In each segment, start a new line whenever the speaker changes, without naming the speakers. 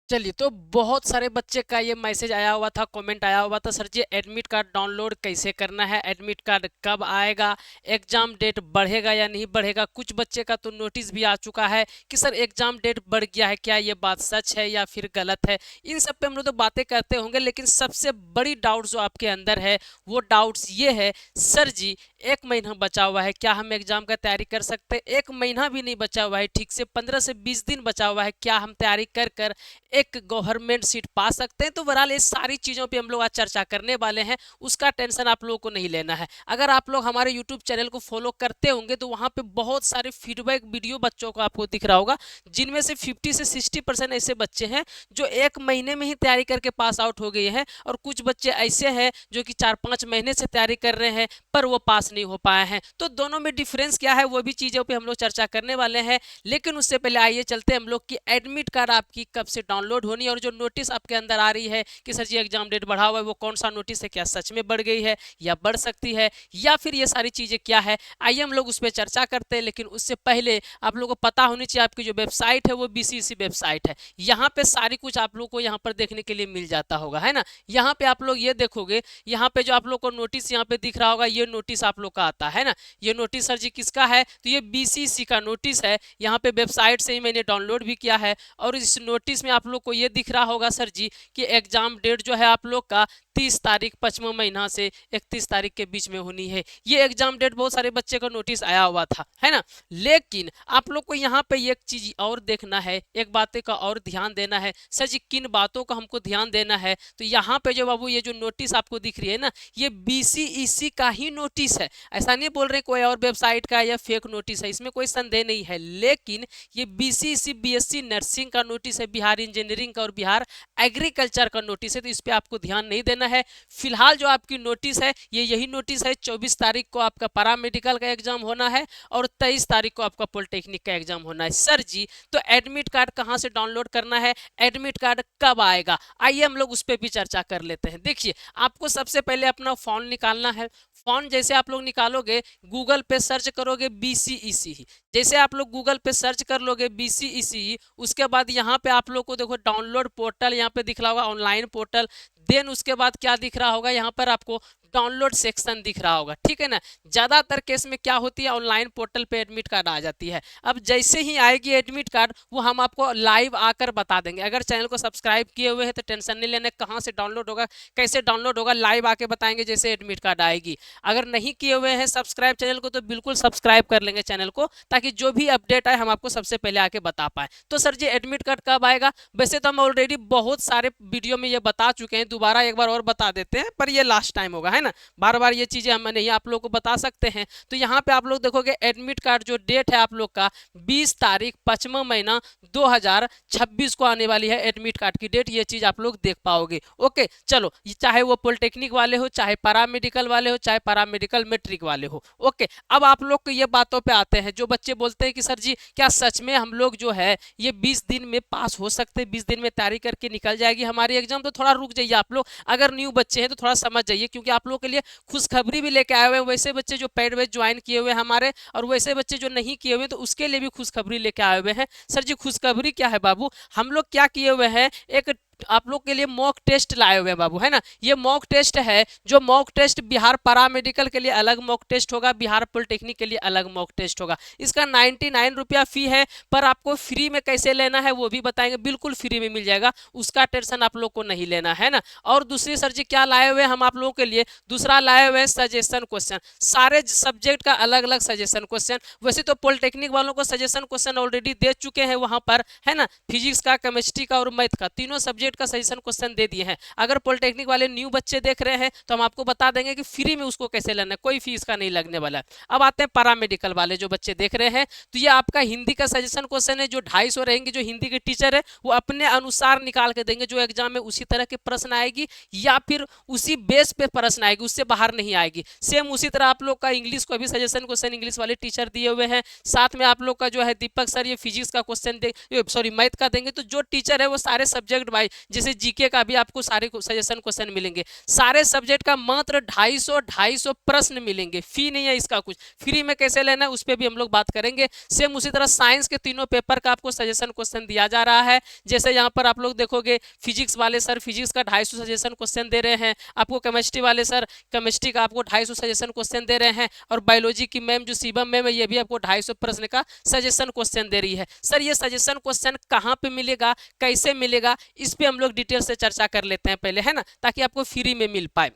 चलिए, तो बहुत सारे बच्चे का ये मैसेज आया हुआ था, कमेंट आया हुआ था, सर जी एडमिट कार्ड डाउनलोड कैसे करना है, एडमिट कार्ड कब आएगा, एग्जाम डेट बढ़ेगा या नहीं बढ़ेगा। कुछ बच्चे का तो नोटिस भी आ चुका है कि सर एग्जाम डेट बढ़ गया है, क्या ये बात सच है या फिर गलत है। इन सब पे हम लोग तो बातें करते होंगे, लेकिन सबसे बड़ी डाउट जो आपके अंदर है वो डाउट्स ये है, सर जी 1 महीना बचा हुआ है, क्या हम एग्जाम का तैयारी कर सकते हैं? 1 महीना भी नहीं बचा हुआ है, ठीक से 15 से 20 दिन बचा हुआ है, क्या हम तैयारी कर कर एक गवर्नमेंट सीट पा सकते हैं? तो बहरहाल इस सारी चीजों पे हम लोग आज चर्चा करने वाले हैं, उसका टेंशन आप लोगों को नहीं लेना है। अगर आप लोग हमारे यूट्यूब चैनल को फॉलो करते होंगे तो वहां पे बहुत सारे फीडबैक वीडियो बच्चों को आपको दिख रहा होगा, जिनमें से 50 से 60% ऐसे बच्चे हैं जो 1 महीने में ही तैयारी करके पास आउट हो गए हैं, और कुछ बच्चे ऐसे हैं जो कि 4-5 महीने से तैयारी कर रहे हैं पर वो पास नहीं हो पाए हैं। तो दोनों में डिफरेंस क्या है वो भी चीजों पे हम लोग चर्चा करने वाले हैं। लेकिन उससे पहले आइए चलते हम लोग की एडमिट कार्ड आपकी कब से डाउनलोड होनी है, और जो नोटिस आपके अंदर आ रही है कि सर जी एग्जाम डेट बढ़ा हुआ है, वो कौन सा नोटिस है, क्या सच में बढ़ गई है या बढ़ सकती है, या फिर ये सारी चीजें क्या है, आइए हम लोग उस पर चर्चा करते हैं। लेकिन उससे पहले आप लोगों को पता होनी चाहिए आपकी जो वेबसाइट है वो बीसीसी वेबसाइट है। यहाँ पे सारी कुछ आप लोग को यहाँ पर देखने के लिए मिल जाता होगा, है ना। यहाँ पे आप लोग ये देखोगे, यहाँ पे जो आप लोग को नोटिस यहाँ पे दिख रहा होगा, ये नोटिस आप लोग का आता है ना। ये नोटिस सर जी किसका है? तो ये बीसीसी का नोटिस है, यहाँ पे वेबसाइट से ही मैंने डाउनलोड भी किया है। और इस नोटिस में आप लोग को ये दिख रहा होगा सर जी कि एग्जाम डेट जो है आप लोग का 30 तारीख 5वां महीना से 31 तारीख के बीच में होनी है। ये एग्जाम डेट बहुत सारे बच्चे का नोटिस आया हुआ था, है ना। लेकिन आप लोग को यहाँ पे एक चीज और देखना है, एक बातें का और ध्यान देना है, सर जी किन बातों का हमको ध्यान देना है। तो यहाँ पे जो बाबू ये जो नोटिस आपको दिख रही है ना, ये बीसीईसी का ही नोटिस है। ऐसा नहीं बोल रहे कोई और वेबसाइट का या फेक नोटिस है, इसमें कोई संदेह नहीं है। लेकिन ये बीसीसी बीएससी नर्सिंग का नोटिस है, बिहार इंजीनियरिंग का और बिहार एग्रीकल्चर का नोटिस है, तो इस पे आपको ध्यान नहीं देना है। फिलहाल जो आपकी नोटिस है ये यही नोटिस है। 24 तारीख को आपका पैरा मेडिकल का एग्जाम होना है और 23 तारीख को आपका पॉलिटेक्निक का एग्जाम होना है। सर जी तो एडमिट कार्ड कहाँ से डाउनलोड करना है, एडमिट कार्ड कब आएगा, आइए हम लोग उस पर भी चर्चा कर लेते हैं। देखिए, आपको सबसे पहले अपना फोन निकालना है। फोन जैसे आप लोग निकालोगे, गूगल पे सर्च करोगे बीसीईसी, जैसे आप लोग गूगल पे सर्च कर लोगे बीसीईसी, उसके बाद यहाँ पे आप लोग को देखो डाउनलोड पोर्टल यहाँ पे दिख रहा होगा, ऑनलाइन पोर्टल। देन उसके बाद क्या दिख रहा होगा, यहाँ पर आपको डाउनलोड सेक्शन दिख रहा होगा, ठीक है ना। ज्यादातर केस में क्या होती है, ऑनलाइन पोर्टल पे एडमिट कार्ड आ जाती है। अब जैसे ही आएगी एडमिट कार्ड वो हम आपको लाइव आकर बता देंगे। अगर चैनल को सब्सक्राइब किए हुए हैं तो टेंशन नहीं लेना, कहाँ से डाउनलोड होगा, कैसे डाउनलोड होगा, लाइव आके बताएंगे जैसे एडमिट कार्ड आएगी। अगर नहीं किए हुए हैं सब्सक्राइब चैनल को तो बिल्कुल सब्सक्राइब कर लेंगे चैनल को, ताकि जो भी अपडेट आए हम आपको सबसे पहले आके बता पाए। तो सर जी एडमिट कार्ड कब आएगा? वैसे तो हम ऑलरेडी बहुत सारे वीडियो में ये बता चुके हैं, दोबारा एक बार और बता देते हैं, पर ये लास्ट टाइम होगा, है ना। बार बार ये चीजें हम नहीं आप लोग को बता सकते हैं। तो यहाँ पे आप लोग देखोगे एडमिट कार्ड जो डेट है आप लोग का 20 तारीख 5वां महीना 2026 को आने वाली है एडमिट कार्ड की डेट, ये चीज आप लोग देख पाओगे। ओके चलो, चाहे वो पॉलिटेक्निक वाले हो, चाहे पैरा मेडिकल वाले हो, चाहे पैरा मेडिकल मैट्रिक वाले हो। ओके, अब आप लोग को ये बातों पे आते हैं, जो बच्चे बोलते हैं कि सर जी क्या सच में हम लोग जो है ये 20 दिन में पास हो सकते हैं, 20 दिन में तैयारी करके निकल जाएगी हमारी एग्जाम? तो थोड़ा रुक जाइए आप लोग, अगर न्यू बच्चे हैं तो थोड़ा समझ जाइए, क्योंकि आप लोग के लिए खुशखबरी भी लेके आए हुए हैं। वैसे बच्चे जो पेड बैच ज्वाइन किए हुए हैं हमारे, और वैसे बच्चे जो नहीं किए हुए तो उसके लिए भी खुशखबरी लेके आए हुए हैं। सर जी खुशखबरी क्या है बाबू, हम लोग क्या किए हुए हैं, एक आप लोग के लिए मॉक टेस्ट लाए हुए हैं बाबू, है ना। ये मॉक टेस्ट है, जो mock test Bihar para medical के लिए अलग मॉक टेस्ट होगा, बिहार पॉलिटेक्निक के लिए अलग मॉक टेस्ट होगा। इसका 99 रुपया फी है, पर आपको फ्री में कैसे लेना है वो भी बताएंगे, बिल्कुल फ्री में मिल जाएगा, उसका टेंशन आप लोग को नहीं लेना है ना। और दूसरी सर जी क्या लाए हुए हैं हम आप लोगों के लिए, दूसरा लाए हुए हैं सजेशन क्वेश्चन, सारे सब्जेक्ट का अलग अलग सजेशन क्वेश्चन। वैसे तो पॉलिटेक्निक वालों को सजेशन क्वेश्चन ऑलरेडी दे चुके हैं वहां पर, है ना। फिजिक्स का, केमिस्ट्री का और मैथ का, तीनों सब्जेक्ट का सजेशन क्वेश्चन दे दिए हैं। अगर पॉलिटेक्निक वाले न्यू बच्चे देख रहे हैं तो हम आपको बता देंगे कि फ्री में उसको कैसे लेना है, कोई फीस का नहीं लगने वाला है। अब आते हैं पैरा मेडिकल वाले जो बच्चे देख रहे हैं, तो ये आपका हिंदी का सजेशन क्वेश्चन है, जो 250 रहेंगे, जो हिंदी के टीचर है वो अपने अनुसार निकाल के देंगे, जो एग्जाम में उसी तरह के प्रश्न आएगी या फिर उसी बेस पे प्रश्न आएगी, उससे बाहर नहीं आएगी। सेम उसी तरह आप लोग का इंग्लिश को भी सजेशन क्वेश्चन इंग्लिश वाले टीचर दिए हुए हैं, साथ में आप लोग का जो है दीपक सर ये फिजिक्स का क्वेश्चन दे, सॉरी मैथ का देंगे। तो जो टीचर है वो सारे सब्जेक्ट वाइज जैसे जीके का भी आपको सारे सजेशन क्वेश्चन मिलेंगे। सारे सब्जेक्ट का मात्र 250 प्रश्न मिलेंगे, फी नहीं है इसका कुछ। फ्री में कैसे लेना है उस पर भी हम लोग बात करेंगे। सेम उसी तरह साइंस के तीनों पेपर का आपको सजेशन क्वेश्चन दिया जा रहा है। जैसे यहाँ पर आप लोग देखोगे फिजिक्स वाले सर फिजिक्स का 250 सजेशन क्वेश्चन दे रहे हैं आपको, केमिस्ट्री वाले सर केमिस्ट्री का आपको 250 सजेशन क्वेश्चन दे रहे हैं, और बायोलॉजी की मैम जो शिवम मैम है ये भी आपको 250 प्रश्न का सजेशन क्वेश्चन दे रही है। सर ये सजेशन क्वेश्चन कहाँ पे मिलेगा, कैसे मिलेगा, इस पे हम लोग डिटेल से चर्चा कर लेते हैं पहले, है ना, ताकि आपको फ्री में मिल पाए।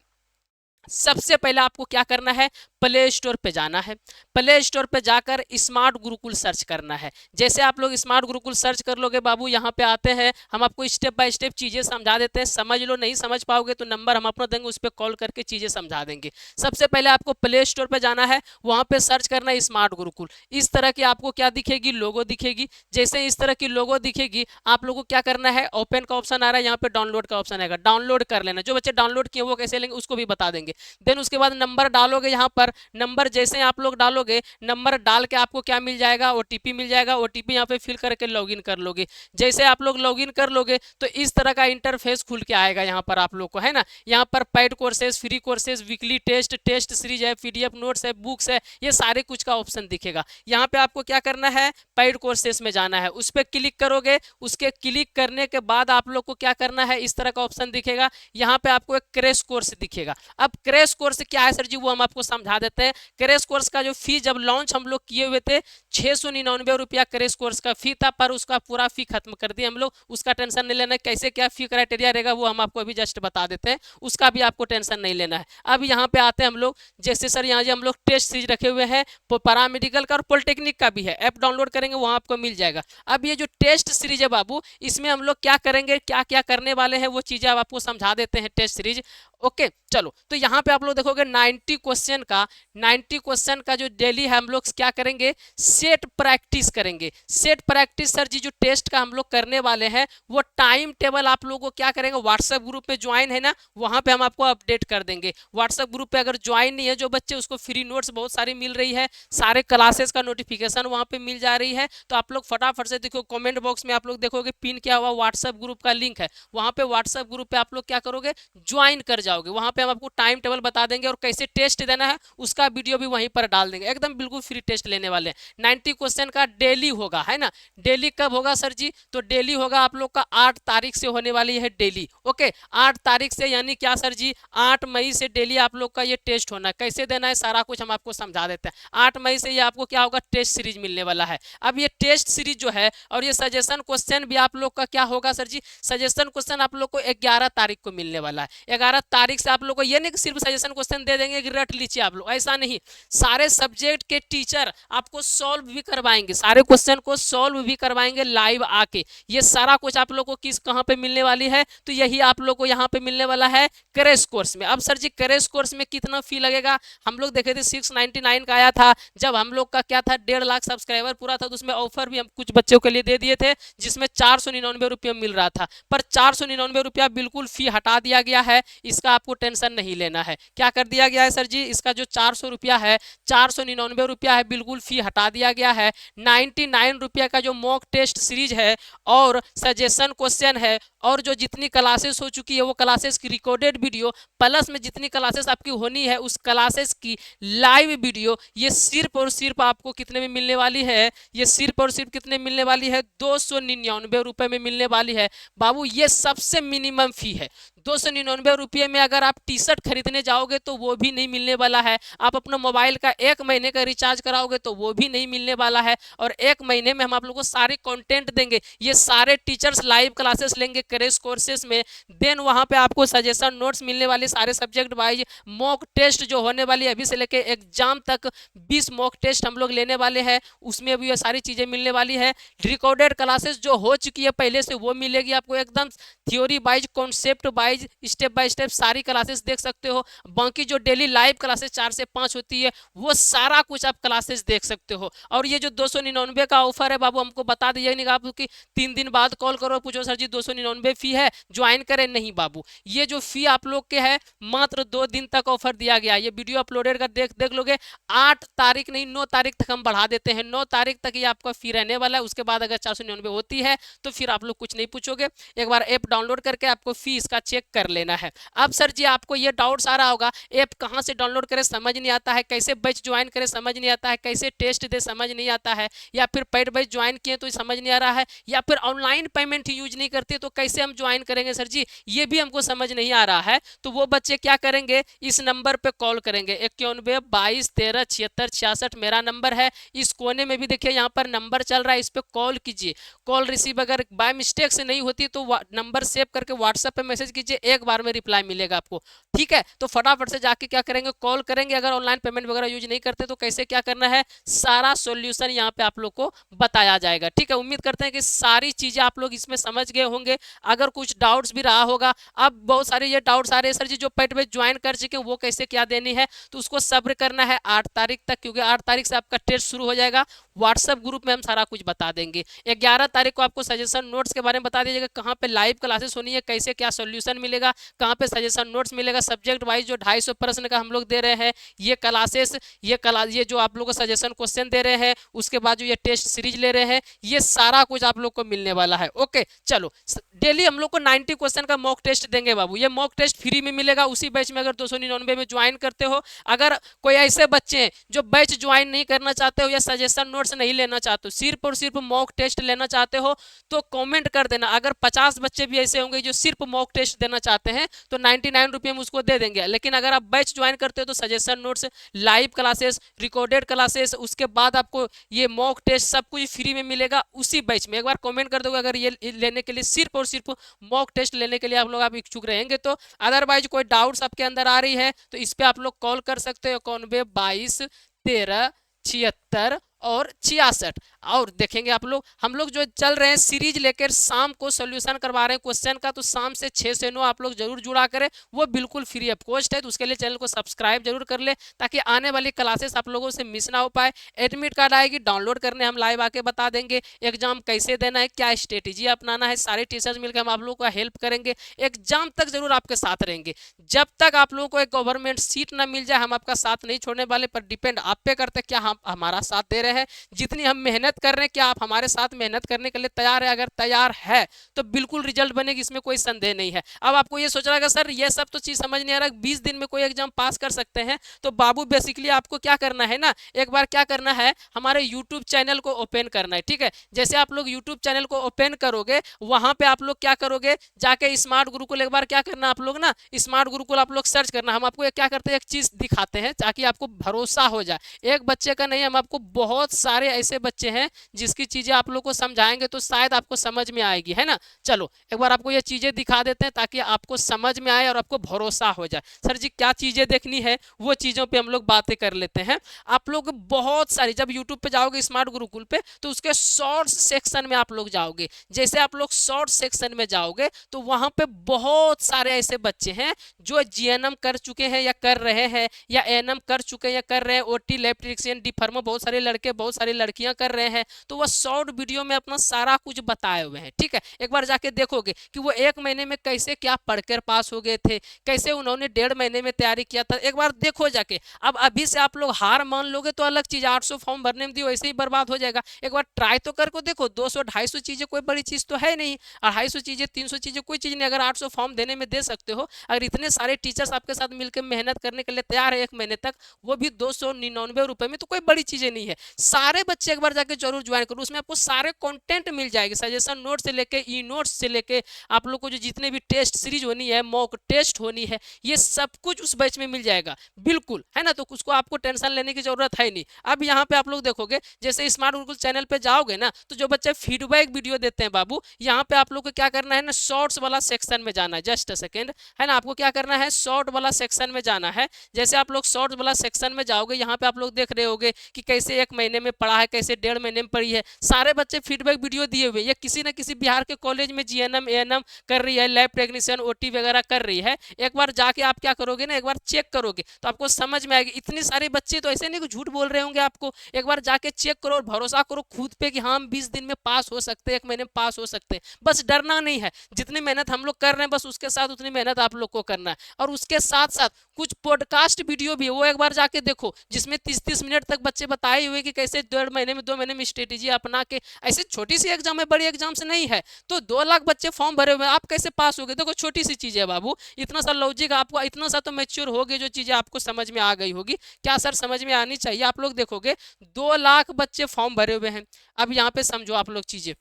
सबसे पहले आपको क्या करना है, प्ले स्टोर पे जाना है। प्ले स्टोर पे जाकर स्मार्ट गुरुकुल सर्च करना है। जैसे आप लोग स्मार्ट गुरुकुल सर्च कर लोगे बाबू, यहाँ पे आते हैं, हम आपको स्टेप बाय स्टेप चीजें समझा देते हैं, समझ लो। नहीं समझ पाओगे तो नंबर हम अपना देंगे, उस पर कॉल करके चीजें समझा देंगे। सबसे पहले आपको प्ले स्टोर पे जाना है, वहां पे सर्च करना है स्मार्ट गुरुकुल। इस तरह की आपको क्या दिखेगी, लोगो दिखेगी। जैसे इस तरह की लोगो दिखेगी, आप लोगों को क्या करना है, ओपन का ऑप्शन आ रहा है, यहाँ पे डाउनलोड का ऑप्शन आएगा, डाउनलोड कर लेना। जो बच्चे डाउनलोड किए वो कैसे लेंगे उसको भी बता देंगे। देन उसके बाद नंबर डालोगे, यहाँ पर नंबर जैसे आप लोग डालोगे, नंबर डाल के आपको क्या मिल जाएगा, ओटीपी मिल जाएगा। ओटीपी यहाँ पे फिल करके लॉगिन कर लोगे। जैसे आप लोग लॉगिन कर लोगे तो इस तरह का इंटरफेस खुल के आएगा यहाँ पर आप लोग को, है ना। यहाँ पर paid courses, free courses, weekly test, test series है, पीडीएफ नोट्स है, बुक्स है, ये सारे कुछ का ऑप्शन दिखेगा। यहाँ पे आपको क्या करना है, पेड कोर्सेज में जाना है, उस पर क्लिक करोगे। उसके क्लिक करने के बाद आप लोग को क्या करना है, इस तरह का ऑप्शन दिखेगा। यहाँ पे आपको एक क्रैश कोर्स दिखेगा। अब क्रैश कोर्स क्या है सर जी, वो हम आपको समझा देते हैं। क्रैश कोर्स का जो फी जब लॉन्च हम लोग किए हुए थे 699 रुपया क्रैश कोर्स का फी था, पर उसका पूरा फी खत्म कर दिया हम लोग। उसका टेंशन नहीं लेना है, कैसे क्या फी क्राइटेरिया रहेगा वो हम आपको अभी जस्ट बता देते हैं, उसका भी आपको टेंशन नहीं लेना है। अब यहाँ पे आते हैं हम लोग, जैसे सर यहाँ जो हम लोग टेस्ट सीरीज रखे हुए हैं, पैरामेडिकल का और पॉलिटेक्निक का भी है, ऐप डाउनलोड करेंगे वहाँ आपको मिल जाएगा। अब ये जो टेस्ट सीरीज है बाबू, इसमें हम लोग क्या करेंगे, क्या क्या करने वाले हैं वो चीजें आपको समझा देते हैं टेस्ट सीरीज। ओके चलो, तो यहाँ पे आप लोग देखोगे 90 क्वेश्चन का जो डेली है हम लोग क्या करेंगे, सेट प्रैक्टिस करेंगे। सेट प्रैक्टिस सर जी जो टेस्ट का हम लोग करने वाले हैं वो टाइम टेबल आप लोगों को क्या करेंगे, व्हाट्सएप ग्रुप में ज्वाइन है ना, वहां पे हम आपको अपडेट कर देंगे। व्हाट्सएप ग्रुप पे अगर ज्वाइन नहीं है जो बच्चे, उसको फ्री नोट्स बहुत सारी मिल रही है, सारे क्लासेस का नोटिफिकेशन वहां पे मिल जा रही है। तो आप लोग फटाफट से देखो, कमेंट बॉक्स में आप लोग देखोगे पिन किया हुआ व्हाट्सएप ग्रुप का लिंक है, वहां पे व्हाट्सएप ग्रुप पे आप लोग क्या करोगे, ज्वाइन कर जाओगे। वहां पे हम आपको टाइम टेबल बता देंगे और कैसे टेस्ट देना है उसका वीडियो भी वहीं पर डाल देंगे। एकदम बिल्कुल फ्री टेस्ट लेने वाले हैं। 90 क्वेश्चन का डेली होगा, है ना। डेली कब होगा सर जी, तो डेली होगा आप लोग का 8 तारीख से होने वाली है डेली। ओके 8 तारीख से, यानी क्या सर जी, 8 मई से डेली आप लोग का ये टेस्ट होना है। कैसे देना है सारा कुछ हम आपको समझा देते हैं। 8 मई से ये आपको क्या होगा, टेस्ट सीरीज मिलने वाला है। अब ये टेस्ट सीरीज जो है और ये सजेशन क्वेश्चन भी आप लोग का क्या होगा सर जी, सजेशन क्वेश्चन आप लोग को 11 तारीख को मिलने वाला है। 11 तारीख से आप लोग को ये नहीं सिर्फ सजेशन क्वेश्चन दे देंगे कि रट लीजिए आप लोग, ऐसा नहीं। सारे सब्जेक्ट के टीचर आपको सॉल्व भी करवाएंगे, सारे क्वेश्चन को सॉल्व भी करवाएंगे लाइव आके। ये सारा कुछ आप लोग को किस कहां पे मिलने वाली है, तो यही आप लोग को यहाँ पे मिलने वाला है क्रैश कोर्स में। अब सर जी क्रैश कोर्स में कितना फी लगेगा, हम लोग देखे थे 699 का आया था, जब हम लोग का क्या था 1.5 लाख सब्सक्राइबर पूरा था, तो उसमें ऑफर भी हम कुछ बच्चों के लिए दे दिए थे, जिसमें 499 रुपया मिल रहा था। पर 499 रुपया बिल्कुल फी हटा दिया गया है, इसका आपको टेंशन नहीं लेना है। क्या कर दिया गया है सर जी, इसका जो 400 रुपया है, 499 रुपया है, बिल्कुल फी हटा दिया गया है। 99 रुपया का जो मॉक टेस्ट सीरीज है और सजेशन क्वेश्चन है, और जो जितनी क्लासेस हो चुकी है वो क्लासेस की रिकॉर्डेड वीडियो, प्लस में जितनी क्लासेस आपकी होनी है उस क्लासेस की लाइव वीडियो, ये सिर्फ और सिर्फ आपको कितने में मिलने वाली है, ये सिर्फ और सिर्फ कितने मिलने वाली है, 299 रुपए में मिलने वाली है। बाबू ये सबसे मिनिमम फी है। 299 रुपये में अगर आप टी शर्ट खरीदने जाओगे तो वो भी नहीं मिलने वाला है। आप अपना मोबाइल का 1 महीने का रिचार्ज कराओगे तो वो भी नहीं मिलने वाला है। और 1 महीने में हम आप लोगों को सारे कंटेंट देंगे, ये सारे टीचर्स लाइव क्लासेस लेंगे क्रैश कोर्सेस में। देन वहां पे आपको सजेशन नोट्स मिलने वाले, सारे सब्जेक्ट वाइज मॉक टेस्ट जो होने वाली है, अभी से लेके एग्जाम तक 20 मॉक टेस्ट हम लोग लेने वाले हैं, उसमें भी ये सारी चीजें मिलने वाली है। रिकॉर्डेड क्लासेस जो हो चुकी है पहले से वो मिलेगी आपको, एकदम theory wise, concept wise wise step by step सारी क्लासेस देख सकते हो। बाकी जो डेली लाइव क्लासेस 4 से 5 होती है वो सारा कुछ आप क्लासेस देख सकते हो। और ये जो 299 का ऑफर है बाबू, हमको बता दीजिए नहीं आप कि 3 दिन बाद कॉल करो पूछो सर जी 299 फी है ज्वाइन करें, नहीं बाबू, ये जो फी आप लोग के है मात्र 2 दिन तक ऑफर दिया गया। ये वीडियो अपलोडेड कर देख लोगे, 8 तारीख नहीं 9 तारीख तक हम बढ़ा देते हैं, 9 तारीख तक ये आपका फी रहने वाला है। उसके बाद अगर 499 होती है तो फिर आप लोग कुछ नहीं पूछोगे, एक बार ऐप डाउनलोड करके आपको फी इसका चेक कर लेना है। अब सर जी आपको ये डाउट्स आ रहा होगा ऐप कहाँ से डाउनलोड करें समझ नहीं आता है, कैसे बैच ज्वाइन करें समझ नहीं आता है, कैसे टेस्ट दे समझ नहीं आता है, या फिर पेड बैच ज्वाइन किए तो समझ नहीं आ रहा है, या फिर ऑनलाइन पेमेंट यूज नहीं करते तो कैसे हम ज्वाइन करेंगे सर जी, ये भी हमको समझ नहीं आ रहा है। तो वो बच्चे क्या करेंगे, इस नंबर पे कॉल करेंगे 91 22 13 76 66 मेरा नंबर है। इस कोने में भी देखिए यहाँ पर नंबर चल रहा है, इस पे कॉल कीजिए। कॉल रिसीव अगर बाय मिस्टेक से नहीं होती तो नंबर सेव करके व्हाट्सएप पे मैसेज कीजिए, एक बार में रिप्लाई मिलेगा आपको, ठीक है। तो फटाफट से जाके क्या करेंगे, कॉल करेंगे। अगर ऑनलाइन पेमेंट वगैरह यूज नहीं करते तो कैसे क्या करना है, सारा सॉल्यूशन यहाँ पे आप लोग को बताया जाएगा, ठीक है। उम्मीद करते हैं कि सारी चीजें आप लोग इसमें समझ गए होंगे। अगर कुछ डाउट्स भी रहा होगा, अब बहुत सारे ये डाउट्स आ रहे हैं सर जी जो पेड बैच ज्वाइन कर चुके हैं वो कैसे क्या देनी है, तो उसको सब्र करना है 8 तारीख तक, क्योंकि 8 तारीख से आपका टेस्ट शुरू हो जाएगा। व्हाट्सएप ग्रुप में हम सारा कुछ बता देंगे। 11 तारीख को आपको सजेशन नोट्स के बारे में बता दीजिएगा, कहाँ पे लाइव क्लासेस होनी है, कैसे क्या सोल्यूशन मिलेगा, कहाँ पे सजेशन नोट्स मिलेगा, सब्जेक्ट वाइज जो 250 प्रश्न का हम लोग दे रहे हैं, ये क्लासेस ये जो आप लोग को सजेशन क्वेश्चन दे रहे हैं, उसके बाद जो ये टेस्ट सीरीज ले रहे हैं, ये सारा कुछ आप लोग को मिलने वाला है। ओके चलो, डेली हम लोग को 90 क्वेश्चन का मॉक टेस्ट देंगे बाबू, ये मॉक टेस्ट फ्री में मिलेगा उसी बैच में अगर 299 में ज्वाइन करते हो। अगर कोई ऐसे बच्चे हैं जो बैच ज्वाइन नहीं करना चाहते हो या सजेशन नोट्स नहीं लेना चाहते हो, सिर्फ और सिर्फ मॉक टेस्ट लेना चाहते हो, तो कमेंट कर देना। अगर 50 बच्चे भी ऐसे होंगे जो सिर्फ मॉक टेस्ट देना चाहते हैं तो 99 रुपये में उसको दे देंगे। लेकिन अगर आप बैच ज्वाइन करते हो तो suggestion notes, live classes, recorded classes, उसके बाद आपको ये मॉक टेस्ट सब कुछ फ्री में मिलेगा उसी बैच में। एक बार कमेंट कर दोगे अगर ये लेने के लिए, सिर्फ और सिर्फ मॉक टेस्ट लेने के लिए आप इच्छुक रहेंगे तो। अदरवाइज कोई डाउट्स आपके अंदर आ रही है तो इस पे आप लोग कॉल कर सकते हो 91 22 13 76 और 66। और देखेंगे आप लोग, हम लोग जो चल रहे हैं सीरीज लेकर शाम को सोल्यूशन करवा रहे हैं क्वेश्चन का, तो शाम से 6 से 9 आप लोग जरूर जुड़ा करें, वो बिल्कुल फ्री ऑफ कॉस्ट है। तो उसके लिए चैनल को सब्सक्राइब जरूर कर ले ताकि आने वाली क्लासेस आप लोगों से मिस ना हो पाए। एडमिट कार्ड आएगी, डाउनलोड करने हम लाइव आके बता देंगे, एग्जाम कैसे देना है, क्या स्ट्रेटेजी अपनाना है, सारे टीचर्स मिलकर हम आप लोगों को हेल्प करेंगे। एग्जाम तक जरूर आपके साथ रहेंगे, जब तक आप लोगों को एक गवर्नमेंट सीट ना मिल जाए हम आपका साथ नहीं छोड़ने वाले। पर डिपेंड आप पे करते हैं क्या हम हमारा साथ दे रहे हैं, जितनी हम मेहनत कर रहे हैं क्या आप हमारे साथ मेहनत करने के लिए तैयार है। अगर तैयार है तो बिल्कुल रिजल्ट बनेगी, इसमें कोई संदेह नहीं है। अब आपको ये सोच रहा है सर ये सब तो चीज समझ नहीं आ रहा, 20 दिन में कोई एग्जाम पास कर सकते हैं, तो बाबू बेसिकली आपको क्या करना है ना, एक बार क्या करना है, हमारे यूट्यूब चैनल को ओपन करना है, ठीक है। जैसे आप लोग यूट्यूब चैनल को ओपन करोगे, वहां पे आप लोग क्या करोगे, जाके स्मार्ट गुरुकुल एक बार क्या करना आप लोग ना, स्मार्ट गुरुकुल आप लोग सर्च करना। हम आपको क्या करते हैं, एक चीज दिखाते हैं ताकि आपको भरोसा हो जाए। एक बच्चे का नहीं, हम आपको बहुत सारे ऐसे बच्चे हैं जिसकी चीजें आप लोग को समझाएंगे तो शायद आपको समझ में आएगी, है ना। चलो एक बार आपको ये चीजें दिखा देते हैं ताकि आपको समझ में आए और आपको भरोसा हो जाए। सर जी क्या चीजें देखनी है, वो चीजों पे हम लोग बातें कर लेते हैं। आप लोग बहुत सारी, जब यूट्यूब पे जाओगे स्मार्ट गुरुकुल पे, तो उसके शॉर्ट्स सेक्शन में आप लोग जाओगे। जैसे आप लोग शॉर्ट सेक्शन में जाओगे तो वहां पे बहुत सारे ऐसे बच्चे हैं जो जीएनएम कर चुके हैं या कर रहे हैं, या एएनएम कर चुके हैं या कर रहे हैं, OT lab technician D pharma, बहुत सारे लड़के बहुत सारी लड़कियां कर रहे हैं। तो वह शॉर्ट वीडियो में अपना सारा कुछ बताए हुए हैं, ठीक है। एक बार जाके देखोगे कि वो 1 महीने में कैसे क्या पढ़कर पास हो गए थे, कैसे उन्होंने 1.5 महीने में तैयारी किया था, एक बार देखो जाके। अब अभी से आप लोग हार मान लोगे तो अलग चीज, 800 फॉर्म भरने में दियो ऐसे ही बर्बाद हो जाएगा। एक बार ट्राई तो करके देखो, 200-250 चीजें कोई बड़ी चीज तो है नहीं, 250 चीजें 300 चीजें कोई चीज नहीं। अगर 800 फॉर्म देने में दे सकते हो, अगर इतने सारे टीचर्स आपके साथ मिलकर मेहनत करने के लिए तैयार है 1 महीने तक, वो भी 299 रुपए में, तो कोई बड़ी चीजें नहीं है। सारे बच्चे एक बार जाके जरूर ज्वाइन करो, उसमें आपको सारे कंटेंट मिल जाएंगे, सजेशन नोट से लेके ई नोट्स से लेके आप लोग को जो जितने भी टेस्ट सीरीज होनी है, मॉक टेस्ट होनी है, ये सब कुछ उस बैच में मिल जाएगा, बिल्कुल, है ना। तो उसको आपको टेंशन लेने की जरूरत है नहीं। अब यहाँ पे आप लोग देखोगे, जैसे स्मार्ट गुरुकुल चैनल पे जाओगे ना, तो जो बच्चे फीडबैक वीडियो देते हैं बाबू, यहाँ पे आप लोग को क्या करना है ना, शॉर्ट्स वाला सेक्शन में जाना है। जस्ट अ सेकेंड, है ना, आपको क्या करना है, शॉर्ट वाला सेक्शन में जाना है। जैसे आप लोग शॉर्ट वाला सेक्शन में जाओगे, यहाँ पे आप लोग देख रहे होगे कि कैसे कैसे 1 महीने में पढ़ा है, कैसे 1.5 महीने में पढ़ी है, सारे बच्चे फीडबैक वीडियो दिए हुए। ये किसी न किसी बिहार के कॉलेज में जीएनएम एएनएम कर रही है, लैब टेक्नीशियन ओटी वगैरह कर रही है। एक बार जाके आप क्या करोगे ना, एक बार चेक करोगे तो आपको समझ में आएगी। इतनी सारे बच्चे तो ऐसे नहीं कि झूठ बोल रहे होंगे आपको, एक बार जाके चेक करो और भरोसा करो खुद पे कि हाँ हम 20 दिन में पास हो सकते हैं, 1 महीने में पास हो सकते हैं। बस डरना नहीं है, जितनी मेहनत हम लोग कर रहे हैं बस उसके साथ उतनी मेहनत आप लोग को करना है। और उसके साथ साथ कुछ पॉडकास्ट वीडियो भी है, वो एक बार जाके देखो, जिसमें 30-30 मिनट तक बच्चे बताए हुए कि कैसे 1.5 महीने में 2 महीने में स्ट्रेटेजी अपना के, ऐसे छोटी सी एग्जाम है, बड़ी एग्जाम से नहीं है। तो 2 लाख बच्चे फॉर्म भरे हुए हैं, आप कैसे पास हो गए? देखो छोटी सी चीज है बाबू, इतना सा लॉजिक आपको, इतना सा तो मैच्योर हो गए, जो चीजें आपको समझ में आ गई होगी। क्या सर समझ में आनी चाहिए? आप लोग देखोगे 2 लाख बच्चे फॉर्म भरे हुए हैं। अब यहाँ पे समझो आप लोग चीजें,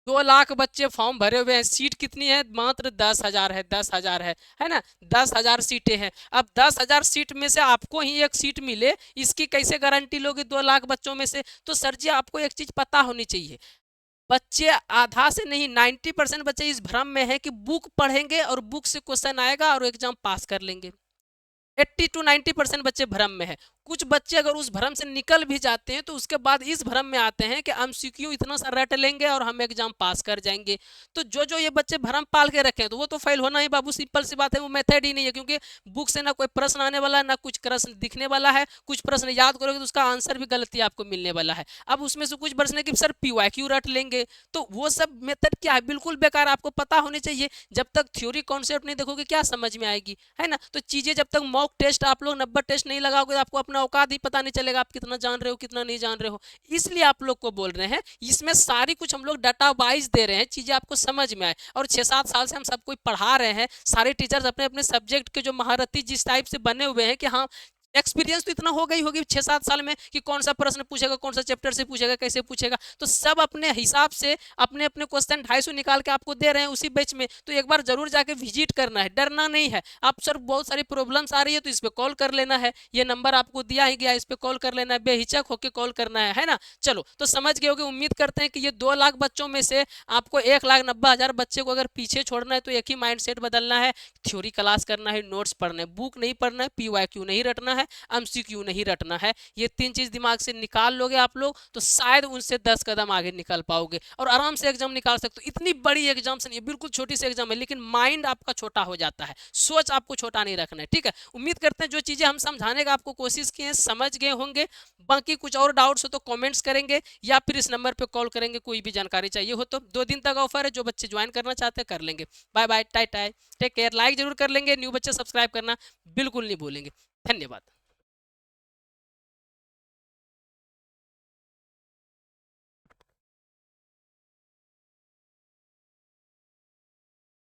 2 लाख बच्चे फॉर्म भरे हुए हैं, सीट कितनी है? मात्र 10,000 है, 10,000 है ना? 10,000 सीटें हैं। अब 10,000 सीट में से आपको ही एक सीट मिले, इसकी कैसे गारंटी लोगे 2 लाख बच्चों में से? तो सर जी आपको एक चीज पता होनी चाहिए, बच्चे आधा से नहीं 90% बच्चे इस भ्रम में है कि बुक पढ़ेंगे और बुक से क्वेश्चन आएगा और एग्जाम पास कर लेंगे। 80 to 90% बच्चे भ्रम में है। कुछ बच्चे अगर उस भ्रम से निकल भी जाते हैं तो उसके बाद इस भ्रम में आते हैं कि एमसीक्यू इतना सा रट लेंगे और हम एग्जाम पास कर जाएंगे। तो जो जो ये बच्चे भ्रम पाल के रखे हैं तो वो तो फेल होना ही बाबू, सिंपल सी बात है, वो मेथड ही नहीं है। क्योंकि बुक से ना कोई प्रश्न आने वाला है, ना कुछ प्रश्न दिखने वाला है। कुछ प्रश्न याद करोगे तो उसका आंसर भी गलती आपको मिलने वाला है। अब उसमें से कुछ प्रश्न है कि सर पीवाईक्यू रट लेंगे, तो वो सब मेथड क्या है? बिल्कुल बेकार। आपको पता होनी चाहिए, जब तक थ्योरी कॉन्सेप्ट नहीं देखोगे क्या समझ में आएगी, है ना? तो चीजें जब तक मॉक टेस्ट आप लोग 90 टेस्ट नहीं लगाओगे, आपको अपना औकात ही पता नहीं चलेगा आप कितना जान रहे हो कितना नहीं जान रहे हो। इसलिए आप लोग को बोल रहे हैं, इसमें सारी कुछ हम लोग डाटा वाइज दे रहे हैं, चीजें आपको समझ में आए। और 6-7 साल से हम सबको पढ़ा रहे हैं, सारे टीचर्स अपने अपने सब्जेक्ट के जो महारथी जिस टाइप से बने हुए हैं कि हाँ एक्सपीरियंस तो इतना हो गई होगी 6-7 साल में कि कौन सा प्रश्न पूछेगा, कौन सा चैप्टर से पूछेगा, कैसे पूछेगा। तो सब अपने हिसाब से अपने अपने क्वेश्चन 250 निकाल के आपको दे रहे हैं उसी बैच में। तो एक बार जरूर जाके विजिट करना है, डरना नहीं है। आप सर बहुत सारी प्रॉब्लम्स आ रही है तो इस पर कॉल कर लेना है, ये नंबर आपको दिया ही गया, इस पर कॉल कर लेना है, बेहिचक होकर कॉल करना है ना? चलो तो समझ गए होगे। उम्मीद करते हैं कि ये 2 लाख बच्चों में से आपको 1,90,000 बच्चे को अगर पीछे छोड़ना है तो एक ही माइंड बदलना है, थ्योरी क्लास करना है, नोट्स पढ़ना है, बुक नहीं पढ़ना है, पीवाईक्यू नहीं रटना है, एमसीक्यू नहीं रटना है। ये 3 चीज दिमाग से निकाल लोगे आप लोग तो शायद उनसे 10 कदम आगे निकल पाओगे और आराम से एग्जाम निकाल सकते हो। इतनी बड़ी एग्जाम से नहीं, बिल्कुल छोटी सी एग्जाम है, लेकिन माइंड आपका छोटा हो जाता है, सोच आपको छोटा नहीं रखना है। ठीक है, उम्मीद करते हैं जो चीजें हम समझाने का आपको कोशिश किए हैं समझ गए होंगे। बाकी कुछ और डाउट्स हो तो कमेंट्स करेंगे या फिर इस नंबर पे कॉल करेंगे, कोई भी जानकारी चाहिए हो तो। 2 दिन तक ऑफर है, जो बच्चे ज्वाइन करना चाहते हैं कर लेंगे। बाय बाय, टाई टाई, टेक केयर। लाइक जरूर कर लेंगे, न्यू बच्चे सब्सक्राइब करना बिल्कुल नहीं भूलेंगे। धन्यवाद।